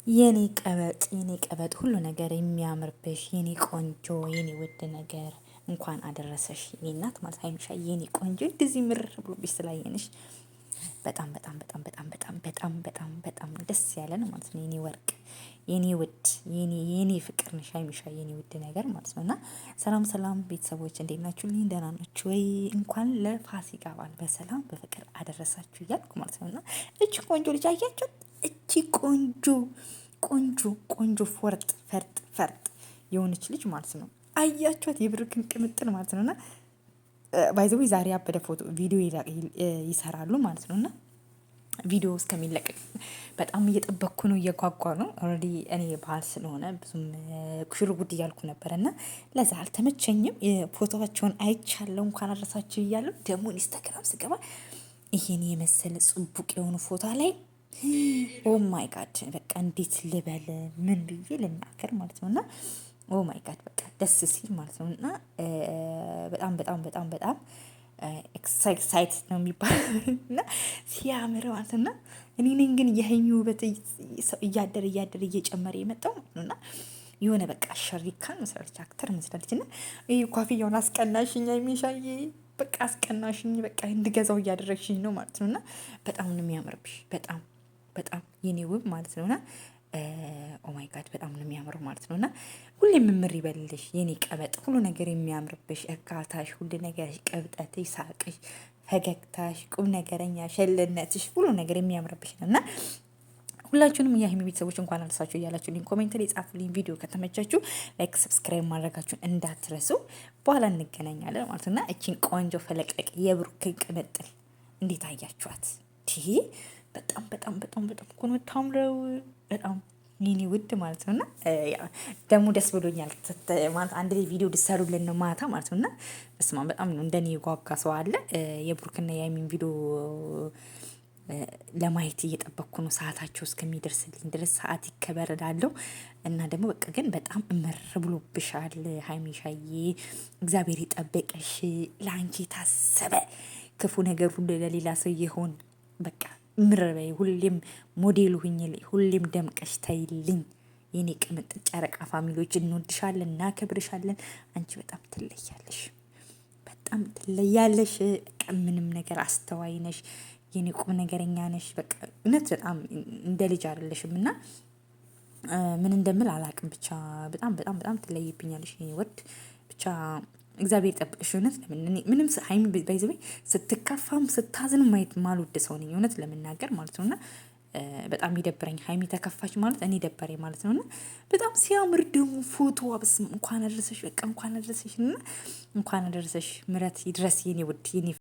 የኔ ቀበጥ ሁሉ ነገር የሚያምርብሽ የኔ ቆንጆ የኔ ውድ ነገር እንኳን አደረሰሽ የኔ እናት ማለት ሀይሚሻ የኔ ቆንጆ እንደዚህ ምርር ብሎብሽ ስላየንሽ በጣም በጣም በጣም በጣም በጣም በጣም በጣም በጣም ደስ ያለን ማለት ነው። የኔ ወርቅ የኔ ውድ የኔ ፍቅር ነሽ ሀይሚሻ የኔ ውድ ነገር ማለት ነው። እና ሰላም ሰላም ቤተሰቦች እንዴት ናችሁልኝ? ደህና ናችሁ ወይ? እንኳን ለፋሲካ በዓል በሰላም በፍቅር አደረሳችሁ እያልኩ ማለት ነው። እና እቺ ቆንጆ ልጅ አያችሁ? እቺ ቆንጆ ቆንጆ ቆንጆ ፈርጥ የሆነች ልጅ ማለት ነው። አያችኋት? የብሩክን ቅምጥል ማለት ነው። እና ባይዘዌ ዛሬ ያበደ ፎቶ ቪዲዮ ይሰራሉ ማለት ነው። እና ቪዲዮ እስከሚለቀቅ በጣም እየጠበቅኩ ነው፣ እየጓጓ ነው። ኦልሬዲ እኔ ባህል ስለሆነ ብዙም ሽርጉድ እያልኩ ነበረ እና ለዛ አልተመቸኝም። ፎቶቸውን አይቻለሁ። እንኳን አደረሳችሁ እያለሁ ደግሞ ኢንስታግራም ስገባ ይሄን የመሰለ ጽቡቅ የሆኑ ፎቶ ላይ ኦ ማይ ጋድ በቃ እንዴት ልበል ምን ብዬ ልናገር ማለት ነው። እና ኦ ማይ ጋድ በቃ ደስ ሲል ማለት ነው። እና በጣም በጣም በጣም በጣም ኤክሳይት ነው የሚባለው እና ሲያምር ማለት ነው። እና እኔ ነኝ ግን የሀይሚ ውበት እያደር እየጨመረ የመጣው ማለት ነው። እና የሆነ በቃ ሸሪካን መስላለች፣ አክተር መስላለች። እና ይህ ኮፍያውን አስቀናሽኝ ሀይሚሻዬ፣ በቃ አስቀናሽኝ፣ በቃ እንድገዛው እያደረግሽኝ ነው ማለት ነው። እና በጣም ነው የሚያምርብሽ በጣም በጣም የኔ ውብ ማለት ነውና ኦማይ ጋድ በጣም ነው የሚያምረው ማለት ነውና ሁሌም ምምር ይበልልሽ የኔ ቀበጥ፣ ሁሉ ነገር የሚያምርብሽ፣ እርጋታሽ፣ ሁሉ ነገርሽ፣ ቀብጠትሽ፣ ሳቅሽ፣ ፈገግታሽ፣ ቁም ነገረኛ ሸልነትሽ፣ ሁሉ ነገር የሚያምርብሽ ነውና ሁላችሁንም የሀይሚ ቤተሰቦች እንኳን አደረሳችሁ እያላችሁልኝ ኮሜንት ላይ ጻፉልኝ። ቪዲዮ ከተመቻችሁ ላይክ፣ ሰብስክራይብ ማድረጋችሁን እንዳትረሱ። በኋላ እንገናኛለን ማለት ነውና እቺን ቆንጆ ፈለቅለቅ የብሩክን ቅምጥል እንዴት አያችኋት? በጣም በጣም በጣም በጣም እኮ ነው የምታምረው። በጣም የኔ ውድ ማለት ነው። እና ደግሞ ደስ ብሎኛል ማለት አንድ ላይ ቪዲዮ ልትሰሩልን ነው ማታ ማለት ነው። እና በስመ አብ በጣም ነው እንደኔ የጓጓ ሰው አለ። የብሩክና የሀይሚን ቪዲዮ ለማየት እየጠበቅኩ ነው፣ ሰዓታቸው እስከሚደርስልኝ ድረስ ሰዓት ይከበር እላለሁ። እና ደግሞ በቃ ግን በጣም እምር ብሎብሻል ሀይሚሻዬ፣ እግዚአብሔር ይጠብቅሽ። ለአንቺ የታሰበ ክፉ ነገር ሁሉ ለሌላ ሰው ይሆን በቃ ምረበይ፣ ሁሌም ሞዴሉ ሁኝልኝ፣ ሁሌም ደምቀሽ ታይልኝ የኔ ቅምጥል። ጨረቃ ፋሚሊዎች እንወድሻለን፣ እናከብርሻለን። አንቺ በጣም ትለያለሽ፣ በጣም ትለያለሽ። በቃ ምንም ነገር አስተዋይ ነሽ፣ የኔ ቁም ነገረኛ ነሽ። በቃ እውነት በጣም እንደ ልጅ አይደለሽም። እና ምን እንደምል አላቅም። ብቻ በጣም በጣም በጣም ትለይብኛለሽ የኔ ወድ ብቻ እግዚአብሔር ይጠብቅሽ። እውነት ምንም ሀይሚ ባይዘቤ ስትከፋም ስታዝን ማየት ማልወድ ሰው ነኝ እውነት ለመናገር ማለት ነው። እና በጣም ይደብረኝ ሀይሚ ተከፋች ማለት እኔ ደበሬ ማለት ነው። እና በጣም ሲያምር ደግሞ ፎቶ አብስም እንኳን አደረሰሽ፣ በቃ እንኳን አደረሰሽ እና እንኳን አደረሰሽ። ምረት ይድረስ የኔ ውድ የኔ